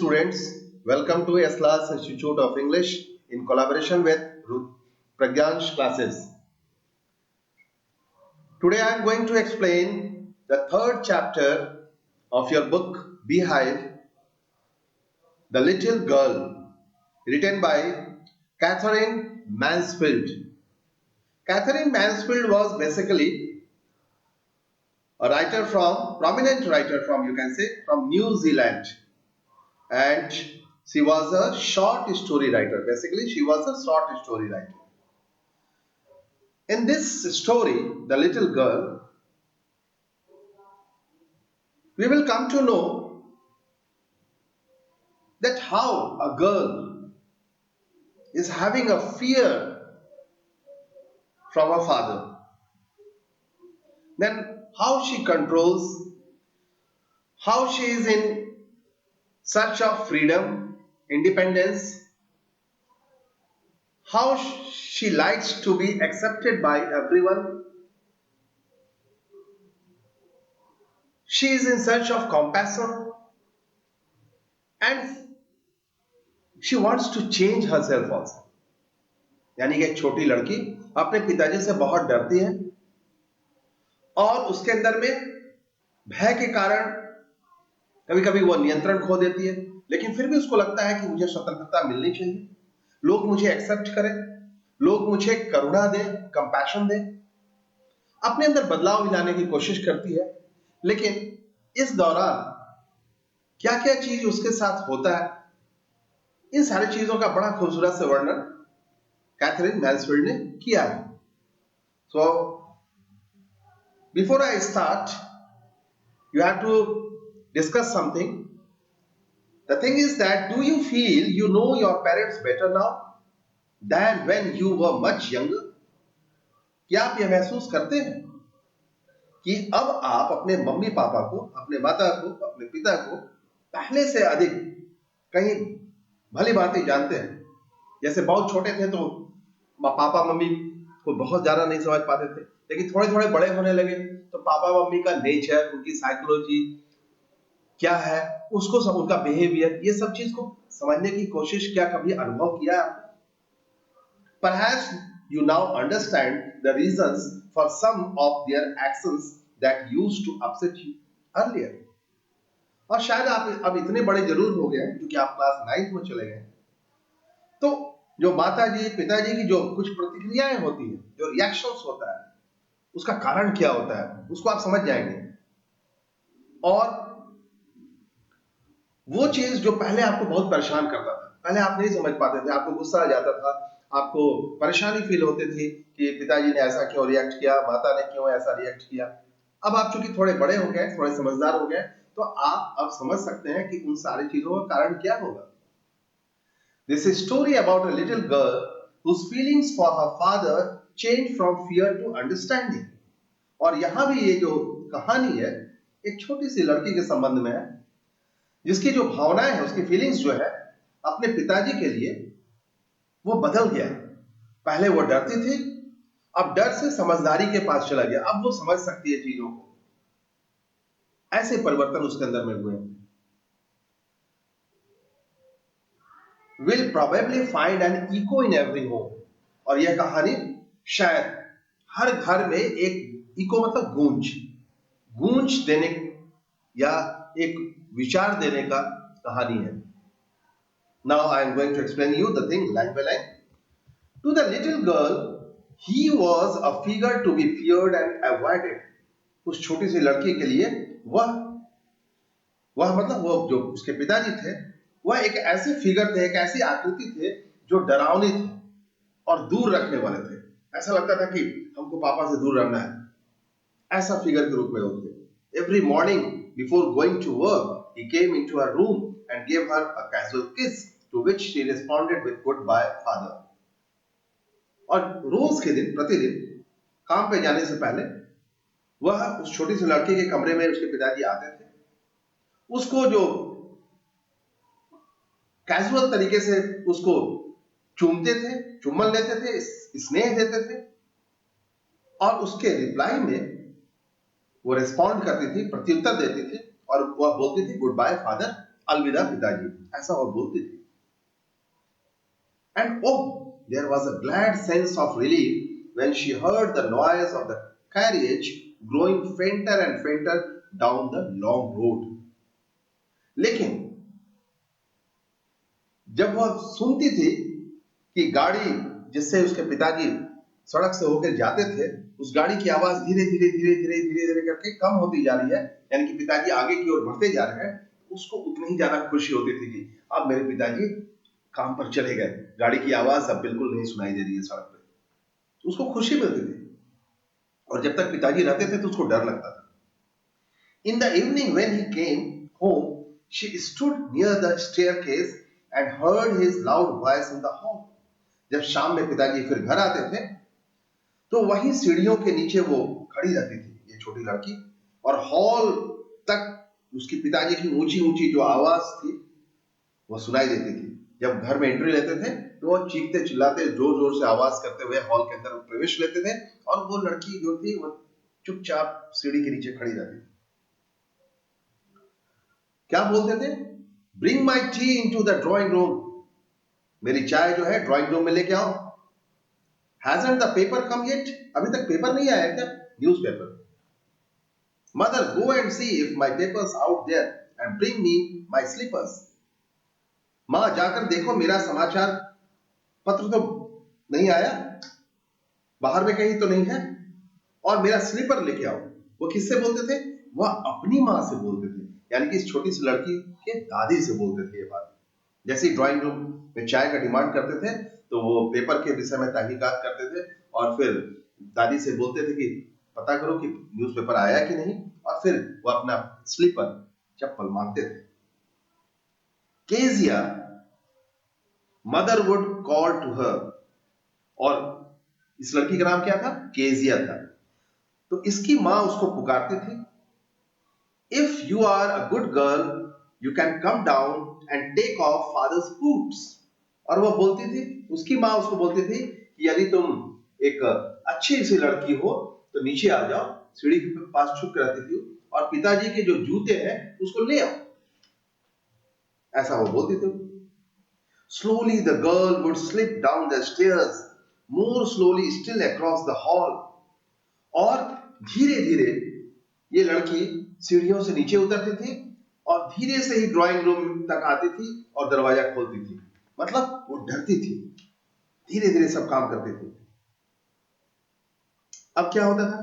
students, welcome to SLAS Institute of English in collaboration with Pragyansh classes. Today I am going to explain the third chapter of your book Beehive, The Little Girl, written by Catherine Mansfield. Catherine Mansfield was basically a prominent writer from, you can say, from New Zealand, and she was a short story writer. Basically, she was a short story writer. In this story, The Little Girl, we will come to know that how a girl is having a fear from her father. Then how she controls, how she is in search of freedom, independence, how she likes to be accepted by everyone. She is in search of compassion and she wants to change herself also. यानी कि एक छोटी लड़की अपने पिताजी से बहुत डरती है और उसके अंदर में भय के कारण कभी कभी वो नियंत्रण खो देती है, लेकिन फिर भी उसको लगता है कि मुझे स्वतंत्रता मिलनी चाहिए, लोग मुझे एक्सेप्ट करें, लोग मुझे करुणा दें, कंपैशन दें, अपने अंदर बदलाव लाने की कोशिश करती है। लेकिन इस दौरान क्या क्या चीज उसके साथ होता है, इन सारी चीजों का बड़ा खूबसूरत से वर्णन कैथरीन मैन्सफील्ड ने किया है। So before I start, you have to discuss something. The thing is that, do you feel you know your parents better now than when you were much younger? क्या आप यह महसूस करते हैं कि अब आप अपने मम्मी पापा को, अपने माता को, अपने पिता को पहले से अधिक कहीं भली भांति जानते हैं? जैसे बहुत छोटे थे तो पापा मम्मी को बहुत ज्यादा नहीं समझ पाते थे, लेकिन थोड़े थोड़े बड़े होने लगे तो पापा मम्मी का नेचर, उनकी साइकोलॉजी क्या है, उसको सब, उनका बिहेवियर, ये सब चीज को समझने की कोशिश क्या कभी अनुभव किया आपने? Perhaps you now understand the reasons for some of their actions that used to upset you earlier. और शायद आप अब इतने बड़े जरूर हो गए क्योंकि आप क्लास 9th में चले गए, तो जो माता जी पिताजी की जो कुछ प्रतिक्रियाएं होती है, जो रिएक्शंस होता है, उसका कारण क्या होता है, उसको आप समझ जाएंगे। और वो चीज जो पहले आपको बहुत परेशान करता था, पहले आप नहीं समझ पाते थे, आपको गुस्सा आ जाता था, आपको परेशानी फील होती थी कि पिताजी ने ऐसा क्यों रिएक्ट किया, माता ने क्यों ऐसा रिएक्ट किया। अब आप चूंकि थोड़े बड़े हो गए, थोड़े समझदार हो गए, तो आप अब समझ सकते हैं कि उन सारी चीजों का कारण क्या होगा। This is a story about a little girl whose feelings for her father changed from fear to understanding. और यहां भी ये जो कहानी है एक छोटी सी लड़की के संबंध में है, जिसकी जो भावनाएं है, उसकी फीलिंग्स जो है अपने पिताजी के लिए, वो बदल गया। पहले वो डरती थी, अब डर से समझदारी के पास चला गया, अब वो समझ सकती है चीजों को। ऐसे परिवर्तन उसके अंदर में हुए। Will probably find an echo in every home. और यह कहानी शायद हर घर में एक इको मतलब गूंज देने या एक विचार देने का कहानी है। Now I am going to explain you the thing line by line. To the little girl, he was a figure to be feared and avoided. उस छोटी सी लड़की के लिए वह मतलब वो जो उसके पिताजी थे, वह एक ऐसे फिगर थे, एक ऐसी आकृति थे जो डरावनी थे और दूर रखने वाले थे। ऐसा लगता था कि हमको पापा से दूर रहना है, ऐसा फिगर के रूप में होते। Every morning before going to work, he came into her room and gave her a casual kiss, to which she responded with goodbye father. और रोज के दिन, प्रतिदिन काम पे जाने से पहले वह उस छोटी सी लड़की के कमरे में उसके पिताजी आते थे, उसको जो कैजुअल तरीके से उसको चूमते थे, चुम्बन लेते थे, स्नेह देते थे, और उसके रिप्लाई में वो रिस्पॉन्ड करती थी, प्रत्युत्तर देती थी और वह बोलती थी गुड बाय फादर, अलविदा पिताजी, ऐसा वो बोलती थी। And oh, there was a glad sense of relief when she heard the noise of the carriage growing fainter and fainter down the long road. लेकिन जब वह सुनती थी कि गाड़ी जिससे उसके पिताजी सड़क से होकर जाते थे, उस गाड़ी की आवाज धीरे धीरे धीरे धीरे धीरे धीरे करके कम होती जा रही है, यानी कि पिताजी आगे की ओर बढ़ते जा रहे हैं, उसको उतनी ही ज्यादा खुशी होती थी कि अब मेरे पिताजी काम पर चले गए, गाड़ी की आवाज अब बिल्कुल नहीं सुनाई दे रही है सड़क पे। उसको खुशी मिलती थी। और जब तक पिताजी रहते थे तो उसको डर लगता था। In the evening when he came home, she stood near the staircase and heard his loud voice in the hall. जब शाम में पिताजी फिर घर आते थे तो वहीं सीढ़ियों के नीचे वो खड़ी रहती थी, ये छोटी लड़की, और हॉल तक उसकी पिताजी की ऊंची ऊंची जो आवाज थी वो सुनाई देती थी। जब घर में एंट्री लेते थे तो वो चीखते चिल्लाते जोर जोर से आवाज करते हुए हॉल के अंदर प्रवेश लेते थे, और वो लड़की जो थी वो चुपचाप सीढ़ी के नीचे खड़ी रहती थी। क्या बोलते थे? Bring my tea into the drawing room, मेरी चाय जो है ड्राइंग रूम में लेके आओ। Hasn't the paper come yet, अभी तक पेपर नहीं आया क्या? Newspaper. Mother go and see if my paper's out there and bring me my slippers, मां जाकर देखो मेरा समाचार पत्र तो नहीं आया, बाहर में कहीं तो नहीं है, और मेरा स्लीपर लेके आओ। वो किससे बोलते थे? वह अपनी मां से बोलते थे, यानी कि इस छोटी सी लड़की के दादी से बोलते थे ये बात। जैसे ही ड्राइंग रूम में चाय का डिमांड करते थे तो वो पेपर के विषय में तहकीकात करते थे और फिर दादी से बोलते थे कि पता करो कि न्यूज़पेपर आया कि नहीं, और फिर वो अपना स्लीपर चप्पल मांगते थे। Kezia mother would call to her, और इस लड़की का नाम क्या था? केजिया था। तो इसकी मां उसको पुकारती थी, if you are a good girl you can come down and take off father's boots. और वो बोलती थी, उसकी मां उसको बोलती थी कि यदि तुम एक अच्छी सी लड़की हो तो नीचे आ जाओ, सीढ़ी के पास छुप रहती थी, और पिताजी के जो जूते हैं उसको ले आओ, ऐसा वो बोलती थी। Slowly the girl would slip down the stairs, more slowly still across the hall. और धीरे धीरे ये लड़की सीढ़ियों से नीचे उतरती थी और धीरे से ही ड्राइंग रूम तक आती थी और दरवाजा खोलती थी। मतलब वो डरती थी, धीरे धीरे सब काम करती थी। अब क्या होता था?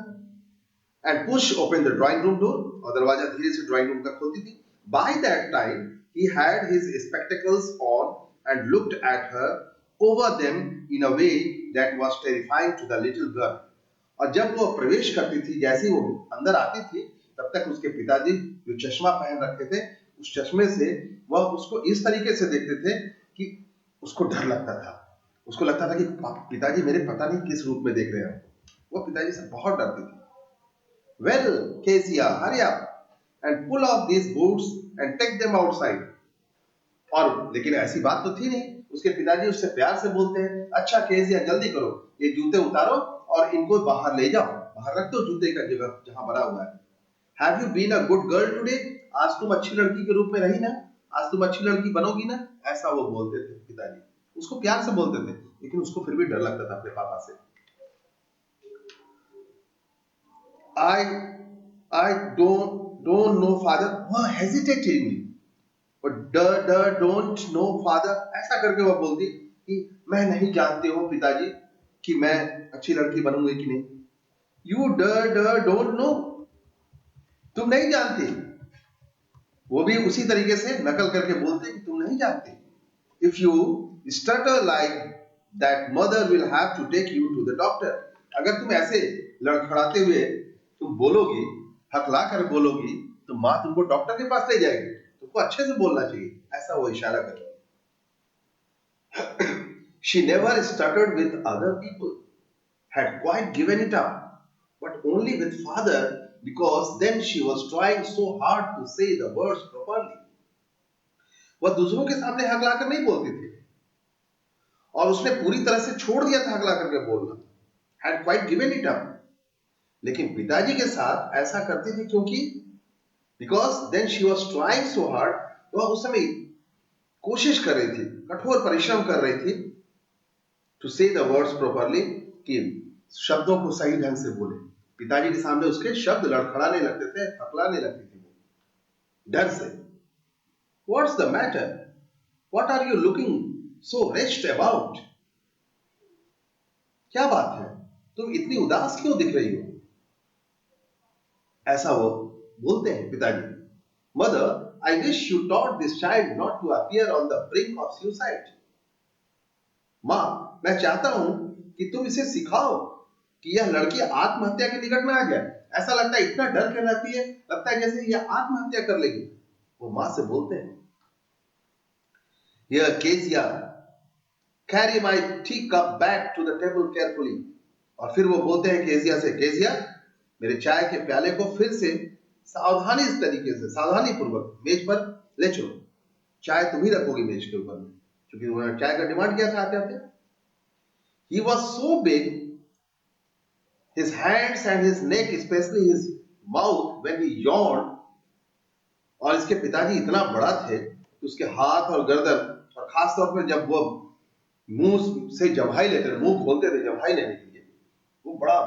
And push open the drawing room door, और दरवाजा धीरे से ड्राइंग रूम तक खोलती थी। By that time he had his spectacles on and looked at her over them in a way that was terrifying to the little girl. और जब वो प्रवेश करती थी, जैसे ही वो अंदर आती थी, तब तक उसके पिताजी जो चश्मा पहन रखे थे, उस चश्मे से वह उसको इस तरीके से देखते थे कि उसको डर लगता था। उसको लगता था कि पिताजी मेरे पता नहीं किस रूप में देख रहे हैं। वो पिताजी से बहुत डरती थी। Well, Kezia, hurry up and pull off these boots and take them outside. और लेकिन ऐसी बात तो थी नहीं। उसके पिताजी उससे प्यार से बोलते हैं, अच्छा केजिया जल्दी करो, ये जूते उतारो और इनको बाहर ले जाओ, बाहर रख दो जूते का जगह जहां भरा हुआ है। Have you been a good girl today? आज तुम अच्छी लड़की के रूप में रही ना, आज तुम अच्छी लड़की बनोगी ना, ऐसा वो बोलते थे पिताजी। उसको प्यार से बोलते थे, लेकिन उसको फिर भी डर लगता था अपने पापा से। I don't know father, वह hesitatingly, डोंट नो फादर, ऐसा करके वह बोलती कि मैं नहीं जानती हूं पिताजी कि मैं अच्छी लड़की बनूंगी कि नहीं। यू डोंट नो, तुम नहीं जानती। वो भी उसी तरीके से नकल करके बोलते कि तुम नहीं जानती। If you stutter like that mother will have to take you to the doctor, अगर तुम ऐसे लड़खड़ाते हुए तुम बोलोगी, हकला कर बोलोगी, तो मां तुमको डॉक्टर के पास ले जाएगी। तुमको अच्छे से बोलना चाहिए, ऐसा वो इशारा कर। She never stuttered with other people, had quite given it up, but only with father, because then she was trying so hard to say the words properly. वह दूसरों के सामने हकला कर नहीं बोलती थी, और उसने पूरी तरह से छोड़ दिया था हकला करके बोलना, had quite given it up, लेकिन पिताजी के साथ ऐसा करती थी क्योंकि because then she was trying so hard, तो वह उस समय कोशिश कर रही थी, कठोर परिश्रम कर रही थी टू से द वर्ड्स प्रॉपरली, कि शब्दों को सही ढंग से बोले। पिताजी के सामने उसके शब्द लड़खड़ाने लगते थे, थकलाने लगती थी वो डर से। What's the matter, what are you looking so rest about? क्या बात है, तुम इतनी उदास क्यों दिख रही हो? ऐसा वो बोलते हैं पिताजी। Mother, I wish you taught this child not to appear on the brink of suicide. मां, मैं चाहता हूं कि तुम इसे सिखाओ कि यह लड़की आत्महत्या के निकट में आ जाए। ऐसा लगता है, इतना डर के रहती है, लगता है जैसे यह आत्महत्या कर लेगी। वो मां से बोलते हैं, यह Kezia, carry my tea cup back to the table carefully. और फिर वो बोलते हैं केजिया से, केजिया, मेरे चाय के प्याले को फिर से सावधानी इस तरीके से, सावधानी पूर्वक मेज पर ले चलो। चाय तुम ही रखोगी मेज के ऊपर में, क्योंकि उन्होंने चाय का डिमांड किया था आते आते। He was so big, his hands and his neck, especially his mouth when he yawned, और इसके पिताजी इतना बड़ा थे कि उसके हाथ और गर्दन, और खास तौर पर जब वो मुंह से जम्हाई लेते थे, मुंह खोलते थे जम्हाई लेने के लिए, वो बड़ा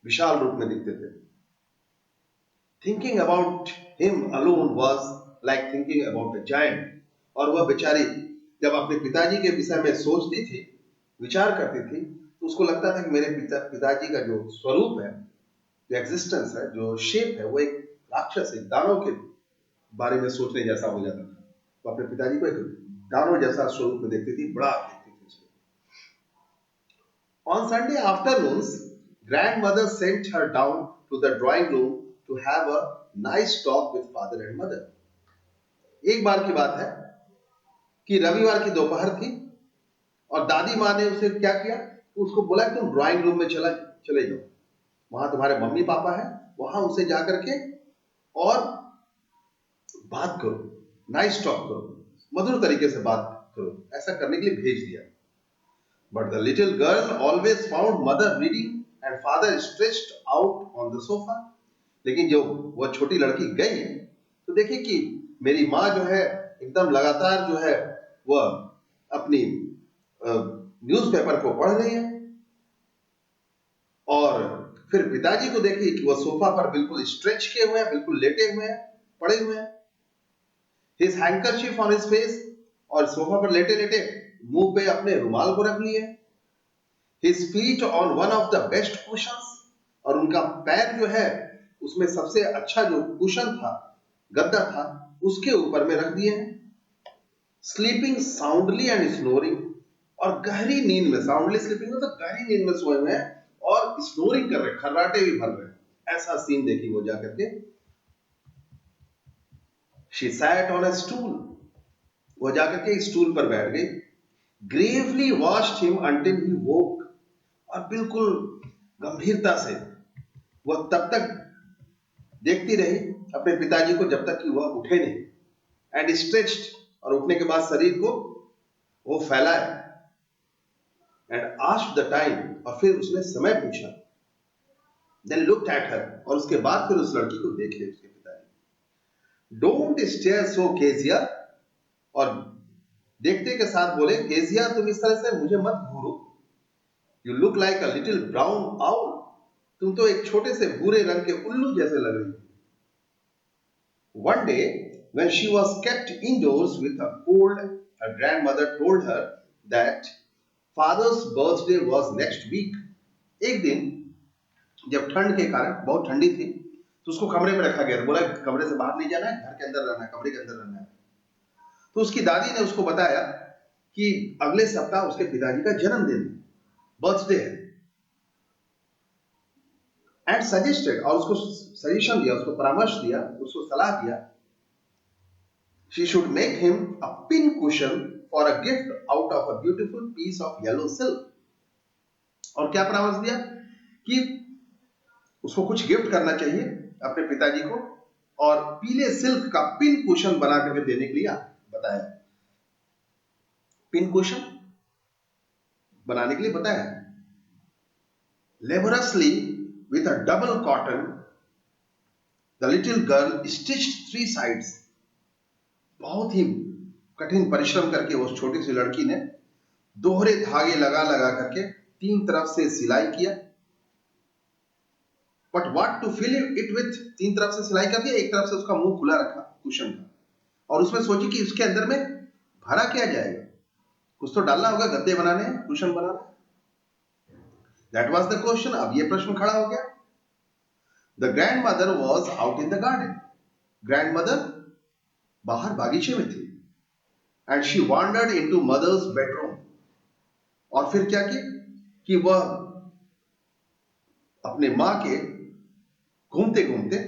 विशाल रूप में दिखते थे। Thinking about him alone was like thinking about a giant. और वह बेचारी जब अपने पिताजी के विषय में सोचती थी, विचार करती थी, तो उसको लगता था कि मेरे पिताजी का जो स्वरूप है, जो एग्जिस्टेंस है, जो शेप है, वो एक राक्षस, एक दानव के बारे में सोचने जैसा हो जाता था। वो अपने पिताजी को एक दानव जैसा स्वरूप में देखती थी, बड़ा देखती थी उसको। On Sunday afternoons, grandmother sent her down to the drawing room to have a nice talk with father and mother. एक बार की बात है कि रविवार की दोपहर थी और दादी माँ ने उसे क्या किया, उसको बोला कि तुम ड्राइंग रूम में चले जाओ, वहां तुम्हारे मम्मी पापा है, वहां उसे जाकर के और बात करो, नाइस टॉक करो, मधुर तरीके से बात करो। ऐसा करने के लिए भेज दिया। But the little girl always found mother reading and father stretched out on the sofa. लेकिन जो वह छोटी लड़की गई तो देखी कि मेरी माँ जो है एकदम लगातार जो है वह अपनी न्यूज़पेपर को पढ़ रही है, और फिर पिताजी को देखी कि वह सोफा पर बिल्कुल स्ट्रेच किए हुए हैं, बिल्कुल लेटे हुए हैं, पड़े हुए हैं, his handkerchief on his face, और सोफा पर लेटे लेटे मुंह पे अपने रुमाल को रख लिए, his feet on one of the best cushions, और उनका पैर जो है उसमें सबसे अच्छा जो कुशन था, गद्दा था, उसके ऊपर में रख दिए हैं, स्लीपिंग साउंडली एंड स्नोरिंग, और गहरी नींद में, साउंडली स्लीपिंग मतलब गहरी नींद में सोए हुए हैं और स्नोरिंग कर रहे, खर्राटे भी भर रहे। ऐसा सीन देखी वो जाकर के। She sat on a stool, वो जाकर के स्टूल पर बैठ गई, gravely watched him until he woke, और बिल्कुल गंभीरता से वह तब तक देखती रही अपने पिताजी को जब तक कि वह उठे नहीं, एंड स्ट्रेच्ड, और उठने के बाद शरीर को वो फैलाए, एंड आस्क्ड द टाइम, और फिर उसने समय पूछा, देन लुक्ड एट हर, और उसके बाद फिर उस लड़की को देखे उसके पिताजी। डोंट स्टेयर सो केजिया, और देखते के साथ बोले, केजिया तुम इस तरह से मुझे मत घूरो, you look like a little brown owl, तुम तो एक छोटे से भूरे रंग के उल्लू जैसे लग रही हो। One day, when she was kept indoors with a cold, her grandmother told her that father's birthday was next week. एक दिन जब ठंड के कारण, बहुत ठंडी थी, तो उसको कमरे में रखा गया, बोला कमरे से बाहर नहीं जाना है, घर के अंदर रहना है, कमरे के अंदर रहना है। तो उसकी दादी ने उसको बताया कि अगले सप्ताह उसके पिताजी का जन्मदिन है, बर्थडे है, एंड सजेस्टेड, और उसको सजेशन दिया, उसको परामर्श दिया, उसको सलाह दिया, she should make him a pin cushion for a gift out of a beautiful piece of yellow silk. और क्या परामर्श दिया कि उसको कुछ गिफ्ट करना चाहिए अपने पिताजी को, और पीले सिल्क का पिन कुशन बना करके देने के लिए बताया, पिन कुशन बनाने के लिए बताया। Laboriously with a double cotton, the little girl stitched 3 sides, बहुत ही कठिन परिश्रम करके उस छोटी सी लड़की ने दोहरे धागे लगा लगा करके 3 तरफ से सिलाई किया। But what to fill it with, 3 तरफ से सिलाई कर दिया, एक तरफ से उसका मुंह खुला रखा कुशन का, और उसमें सोची कि उसके अंदर में भरा क्या जाएगा, कुछ तो डालना होगा, गद्दे बनाने, कुशन बनाना। That was the question. अब ये प्रश्न खड़ा हो गया। The grandmother was out in the garden. Grandmother बाहर बागीचे में थी। And she wandered into mother's bedroom. और फिर क्या की कि वह अपने मां के घूमते घूमते,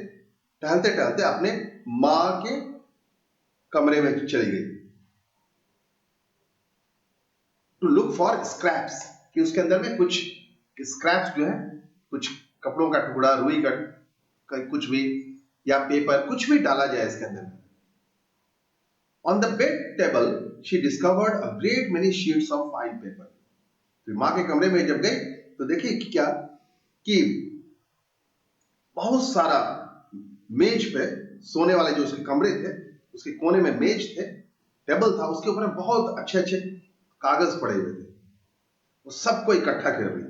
टहलते टहलते अपने मां के कमरे में चली गई। टू लुक फॉर स्क्रैप्स, कि उसके अंदर में कुछ स्क्रैप्स जो है, कुछ कपड़ों का टुकड़ा, रुई का कुछ भी, या पेपर, कुछ भी डाला जाए इसके अंदर में। On the bed table she discovered a great many sheets of fine paper. तो मां के कमरे में जब गई तो देखिए कि क्या कि बहुत सारा मेज पे, सोने वाले जो उसके कमरे थे उसके कोने में मेज थे, टेबल था, उसके ऊपर बहुत अच्छे अच्छे कागज पड़े हुए थे। वो सबको इकट्ठा कर रही,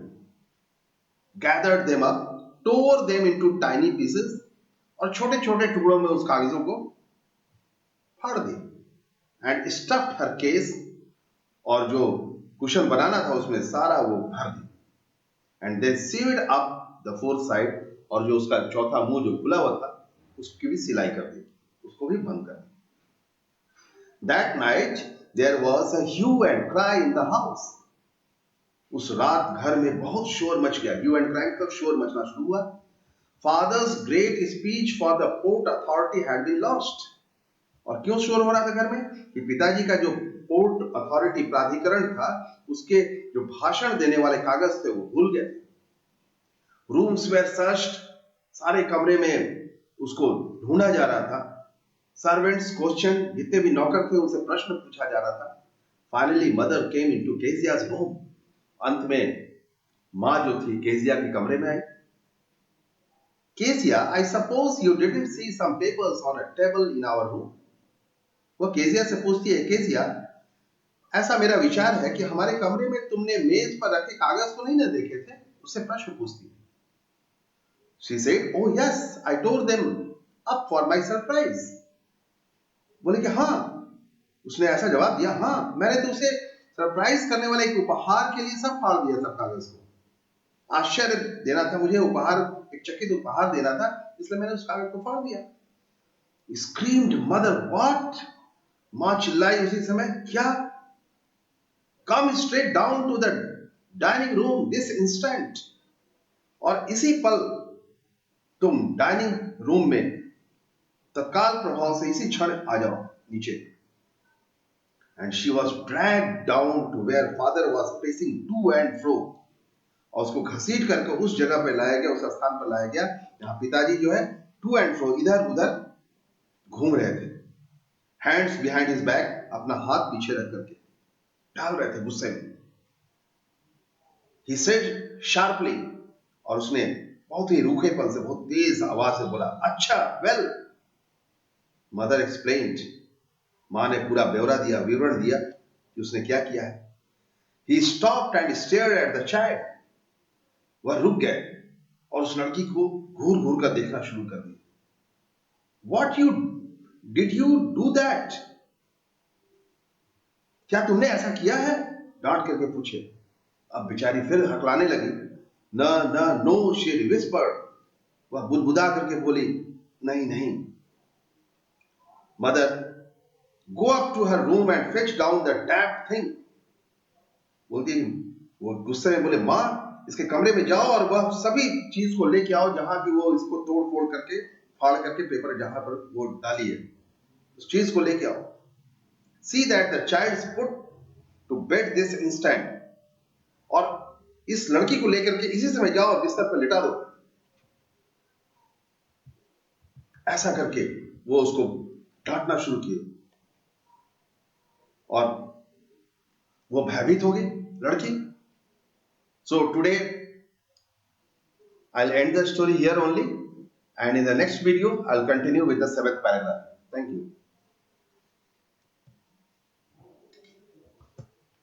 गैदर्ड देम अप, टोर देम इनटू टाइनी पीसेस, और छोटे छोटे टुकड़ों में उस कागजों को फाड़ दिया। एंड स्टफ्ड हर केस, और जो कुशन बनाना था उसमें सारा वो भर दिया। And then sewed up the fourth side, और जो उसका चौथा मुंह जो खुला हुआ था उसकी भी सिलाई कर दी, उसको भी बंद कर दी। That night there was a hue and cry in the house. उस रात घर में बहुत शोर मच गया। ह्यू एंड क्राई तक शोर मचना शुरू हुआ। Father's great speech for the port authority had been lost. और क्यों शोर हो रहा था घर में कि पिताजी का जो पोर्ट अथॉरिटी प्राधिकरण था उसके जो भाषण देने वाले कागज थे वो भूल गए। रूम्स वेयर सर्च्ड, सारे कमरे में उसको ढूंढा जा रहा था। सर्वेंट्स क्वेश्चन, जितने भी नौकर थे उनसे प्रश्न पूछा जा रहा था। Finally mother came into Kezia's room. अंत में मां जो थी केजिया के कमरे में आई। Kezia, I suppose you didn't see some papers on a table in our room. वो केजिया से पूछती है, केजिया ऐसा मेरा विचार है कि हमारे कमरे में तुमने मेज पर रखे कागज तो नहीं ना देखे थे, उससे प्रश्न पूछती है। She said, oh yes, I tore them up for my surprise. बोले कि हाँ, उसने ऐसा जवाब दिया, हाँ मैंने तो उसे सरप्राइज करने वाले एक उपहार के लिए सब फाड़ दिया, सब कागज को। आश्चर्य देना था मुझे, उपहार, एक चकित उपहार देना था, इसलिए मैंने उस कागज को फाड़ दिया। Screamed mother, what? मां चिल्लाई उसी समय, क्या? Come straight down to the dining room this instant. और इसी पल तुम डाइनिंग रूम में तत्काल प्रभाव से इसी क्षण आ जाओ नीचे। And she was dragged down to where father was pacing to and fro. और उसको घसीट करके उस जगह पर लाया गया, उस स्थान पर लाया गया जहां पिताजी जो है टू एंड फ्रो, इधर उधर घूम रहे थे। हैंड्स बिहाइंड हिज बैक, अपना हाथ पीछे रख करके डाल रहे थे गुस्से में। ही सेड शार्पली, और उसने बहुत ही रूखेपन से, बहुत तेज आवाज से बोला, अच्छा, वेल। मदर एक्सप्लेन्ड, मां ने पूरा ब्यौरा दिया, विवरण दिया कि उसने क्या किया है। He stopped and stared at the child. वह रुक गए और उस लड़की को घूर घूर कर देखना शुरू कर दिया। What you did you do that? क्या तुमने ऐसा किया है? डांट करके पूछे। अब बेचारी फिर हकलाने लगी। न न नो, शी विस्पर्ड। वह बुदबुदा करके बोली, नहीं नहीं। Mother, go up to her room and fetch down the tap thing. बोलती, वो गुस्से में बोले, मां इसके कमरे में जाओ और वह सभी चीज को लेके आओ जहां की वो इसको तोड़ फोड़ करके, फाड़ करके पेपर जहां पर वो डाली है, उस चीज को लेके आओ। See that the child put to bed this instant. और इस लड़की को लेकर के इसी समय जाओ और बिस्तर पर लिटा दो। ऐसा करके वो उसको डांटना शुरू किए और वो भयभीत हो गई लड़की। So today I'll end the story here only, and in the next video I'll continue with the 7th paragraph. Thank you.